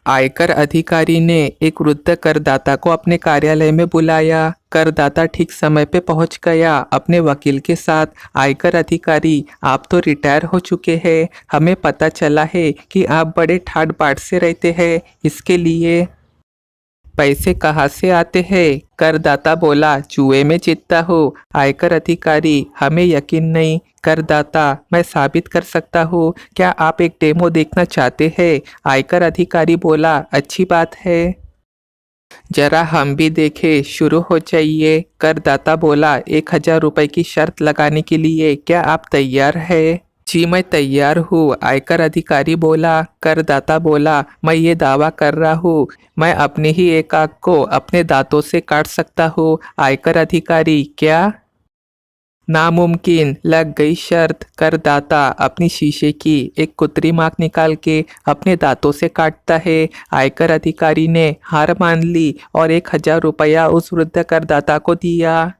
आयकर अधिकारी ने एक वृद्ध करदाता को अपने कार्यालय में बुलाया। करदाता ठीक समय पे पहुंच गया अपने वकील के साथ। आयकर अधिकारी, आप तो रिटायर हो चुके हैं। हमें पता चला है कि आप बड़े ठाट बाट से रहते हैं। इसके लिए पैसे कहाँ से आते हैं? करदाता बोला, जुए में जीतता हूँ। आयकर अधिकारी, हमें यकीन नहीं। करदाता, मैं साबित कर सकता हूँ। क्या आप एक डेमो देखना चाहते हैं? आयकर अधिकारी बोला, अच्छी बात है, जरा हम भी देखें। शुरू हो जाइए। करदाता बोला, 1,000 रुपये की शर्त लगाने के लिए क्या आप तैयार हैं? जी मैं तैयार हूँ। आयकर अधिकारी बोला। करदाता बोला, मैं ये दावा कर रहा हूँ, मैं अपनी ही एक आंख को अपने दांतों से काट सकता हूँ। आयकर अधिकारी, क्या? नामुमकिन। लग गई शर्त। करदाता अपनी शीशे की एक कृत्रिम आंख निकाल के अपने दांतों से काटता है। आयकर अधिकारी ने हार मान ली और 1,000 रुपया उस वृद्ध करदाता को दिया।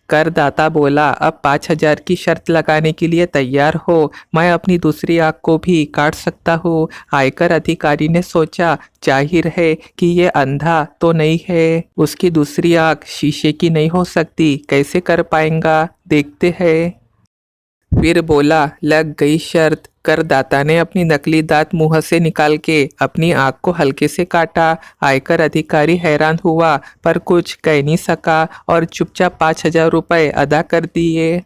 करदाता बोला, अब 5,000 की शर्त लगाने के लिए तैयार हो? मैं अपनी दूसरी आंख को भी काट सकता हूँ। आयकर अधिकारी ने सोचा, जाहिर है कि ये अंधा तो नहीं है, उसकी दूसरी आंख शीशे की नहीं हो सकती, कैसे कर पाएगा, देखते हैं। फिर बोला, लग गई शर्त। करदाता ने अपनी नकली दांत मुंह से निकाल के अपनी आंख को हल्के से काटा। आयकर अधिकारी हैरान हुआ पर कुछ कह नहीं सका और चुपचाप 5,000 रुपये अदा कर दिए।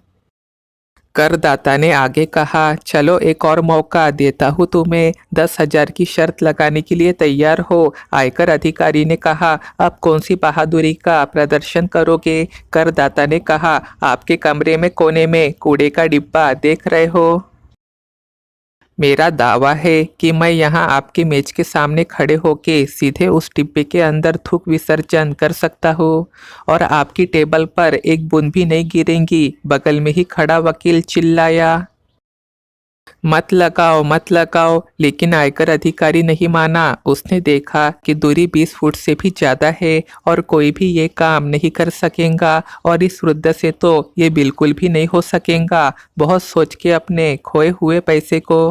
करदाता ने आगे कहा, चलो एक और मौका देता हूँ तुम्हें, 10,000 की शर्त लगाने के लिए तैयार हो? आयकर अधिकारी ने कहा, अब कौन सी बहादुरी का प्रदर्शन करोगे? करदाता ने कहा, आपके कमरे में कोने में कूड़े का डिब्बा देख रहे हो? मेरा दावा है कि मैं यहाँ आपके मेज के सामने खड़े होके सीधे उस डिब्बे के अंदर थूक विसर्जन कर सकता हूँ और आपकी टेबल पर एक बूंद भी नहीं गिरेंगी। बगल में ही खड़ा वकील चिल्लाया, मत लगाओ मत लगाओ। लेकिन आयकर अधिकारी नहीं माना। उसने देखा कि दूरी 20 फुट से भी ज़्यादा है और कोई भी ये काम नहीं कर सकेगा और इस वृद्ध से तो ये बिल्कुल भी नहीं हो सकेगा। बहुत सोच के अपने खोए हुए पैसे को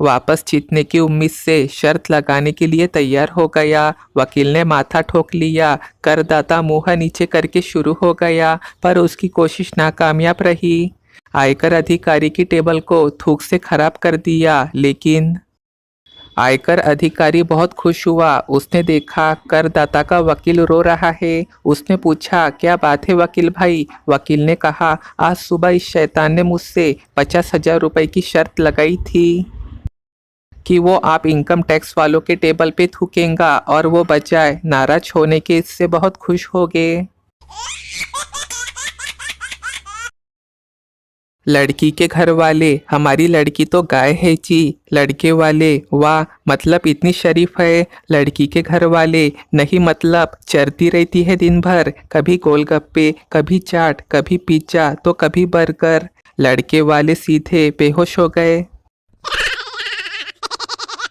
वापस जीतने की उम्मीद से शर्त लगाने के लिए तैयार हो गया। वकील ने माथा ठोक लिया। करदाता मुंह नीचे करके शुरू हो गया पर उसकी कोशिश नाकामयाब रही। आयकर अधिकारी की टेबल को थूक से खराब कर दिया। लेकिन आयकर अधिकारी बहुत खुश हुआ। उसने देखा करदाता का वकील रो रहा है। उसने पूछा, क्या बात है वकील भाई? वकील ने कहा, आज सुबह इस शैतान ने मुझसे 50,000 रुपये की शर्त लगाई थी कि वो आप इनकम टैक्स वालों के टेबल पे थूकेंगा और वो बजाय नाराज होने के इससे बहुत खुश हो गए। लड़की के घर वाले, हमारी लड़की तो गाय है जी। लड़के वाले, वाह, मतलब इतनी शरीफ है। लड़की के घर वाले, नहीं मतलब चरती रहती है दिन भर, कभी गोलगप्पे, कभी चाट, कभी पिज्जा तो कभी बर्गर। लड़के वाले सीधे बेहोश हो गए।